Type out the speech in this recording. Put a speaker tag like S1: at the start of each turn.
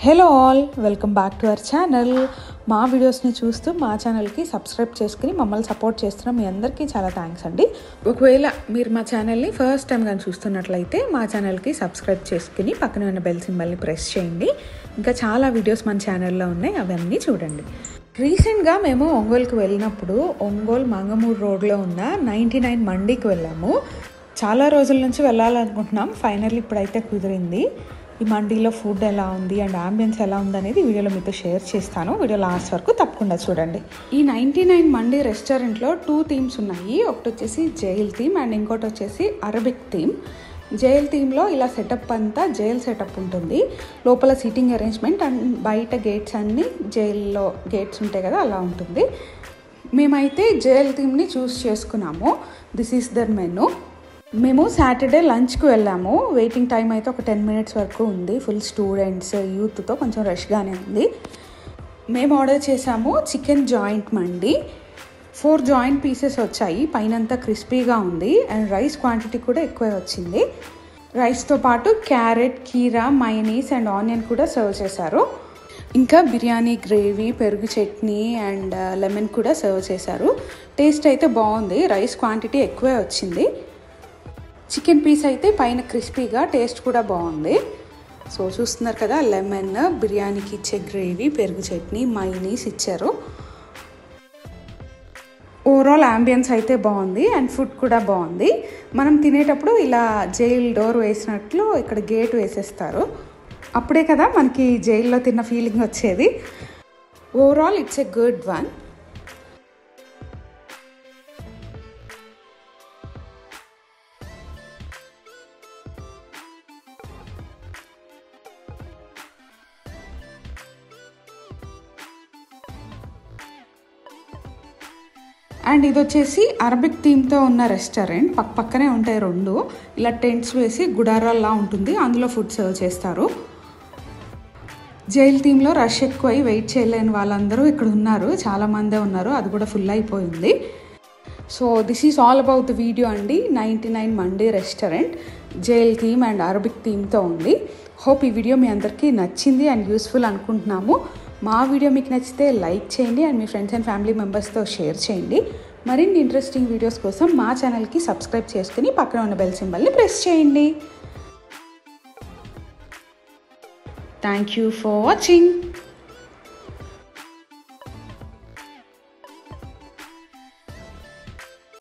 S1: Hello all, welcome back to our channel. మా వీడియోస్ని చూస్తూ మా ఛానల్కి సబ్స్క్రైబ్ చేసుకుని మమ్మల్ని సపోర్ట్ చేస్తున్న మీ అందరికీ చాలా థ్యాంక్స్ అండి. ఒకవేళ మీరు మా ఛానల్ని ఫస్ట్ టైం కానీ చూస్తున్నట్లయితే మా ఛానల్కి సబ్స్క్రైబ్ చేసుకుని పక్కన ఉన్న బెల్ సింబల్ని ప్రెస్ చేయండి. ఇంకా చాలా వీడియోస్ మన ఛానల్లో ఉన్నాయి, అవన్నీ చూడండి. రీసెంట్గా మేము ఒంగోలుకి వెళ్ళినప్పుడు ఒంగోలు మంగమూరు రోడ్లో ఉన్న 99 మండీకి వెళ్ళాము. చాలా రోజుల నుంచి వెళ్ళాలనుకుంటున్నాం, ఫైనల్లీ ఇప్పుడైతే కుదిరింది. ఈ మండీలో ఫుడ్ ఎలా ఉంది అండ్ అంబియన్స్ ఎలా ఉంది అనేది వీడియోలో మీతో షేర్ చేస్తాను. వీడియో లాస్ట్ వరకు తప్పకుండా చూడండి. ఈ 99 మండీ రెస్టారెంట్లో 2 థీమ్స్ ఉన్నాయి. ఒకటి వచ్చేసి జైల్ థీమ్ అండ్ ఇంకోటి వచ్చేసి అరబిక్ థీమ్. జైల్ థీమ్లో ఇలా సెటప్ అంతా జైల్ సెటప్ ఉంటుంది. లోపల సీటింగ్ అరేంజ్మెంట్ అండ్ బయట గేట్స్ అన్నీ జైల్లో గేట్స్ ఉంటాయి కదా, అలా ఉంటుంది. మేమైతే జైల్ థీమ్ని చూస్ చేసుకున్నాము. This is their menu. మేము సాటర్డే లంచ్కి వెళ్ళాము. వెయిటింగ్ టైం అయితే ఒక 10 మినిట్స్ వరకు ఉంది. ఫుల్ స్టూడెంట్స్ యూత్తో కొంచెం రష్గానే ఉంది. మేము ఆర్డర్ చేసాము చికెన్ జాయింట్ మండి. 4 జాయింట్ పీసెస్ వచ్చాయి. పైనంతా క్రిస్పీగా ఉంది అండ్ రైస్ క్వాంటిటీ కూడా ఎక్కువే వచ్చింది. రైస్తో పాటు క్యారెట్, కీరా, మైనీస్ అండ్ ఆనియన్ కూడా సర్వ్ చేశారు. ఇంకా బిర్యానీ గ్రేవీ, పెరుగు చట్నీ అండ్ లెమన్ కూడా సర్వ్ చేశారు. టేస్ట్ అయితే బాగుంది. రైస్ క్వాంటిటీ ఎక్కువే వచ్చింది. చికెన్ పీస్ అయితే పైన క్రిస్పీగా, టేస్ట్ కూడా బాగుంది. సో చూస్తున్నారు కదా, లెమన్, బిర్యానీకి ఇచ్చే గ్రేవీ, పెరుగు చట్నీ, మైనీస్ ఇచ్చారు. ఓవరాల్ అంబియన్స్ అయితే బాగుంది అండ్ ఫుడ్ కూడా బాగుంది. మనం తినేటప్పుడు ఇలా జైల్ డోర్ వేసినట్లు ఇక్కడ గేట్ వేసేస్తారు. అప్పుడే కదా మనకి జైల్లో తిన్న ఫీలింగ్ వచ్చేది. Overall it's a good one. And ఇది వచ్చేసి అరబిక్ థీమ్తో ఉన్న రెస్టారెంట్. పక్కనే ఉంటాయి 2. ఇలా టెంట్స్ వేసి గుడారాల్లా ఉంటుంది, అందులో ఫుడ్ సర్వ్ చేస్తారు. జైల్ థీమ్లో రష్ ఎక్కువై వెయిట్ చేయలేని వాళ్ళందరూ ఇక్కడ ఉన్నారు, చాలామందే ఉన్నారు. అది కూడా ఫుల్ అయిపోయింది. So this is all about the video అండి. 99 mandi restaurant jail theme and Arabic థీమ్తో ఉంది. హోప్ ఈ వీడియో మీ అందరికీ నచ్చింది అండ్ యూస్ఫుల్ అనుకుంటున్నాము. మా వీడియో మీకు నచ్చితే లైక్ చేయండి and me friends and family మెంబర్స్తో షేర్ చేయండి. మరిన్ని ఇంట్రెస్టింగ్ వీడియోస్ కోసం మా ఛానల్కి సబ్స్క్రైబ్ చేసుకుని పక్కన ఉన్న బెల్ సింబల్ని ప్రెస్ చేయండి. Thank you for watching.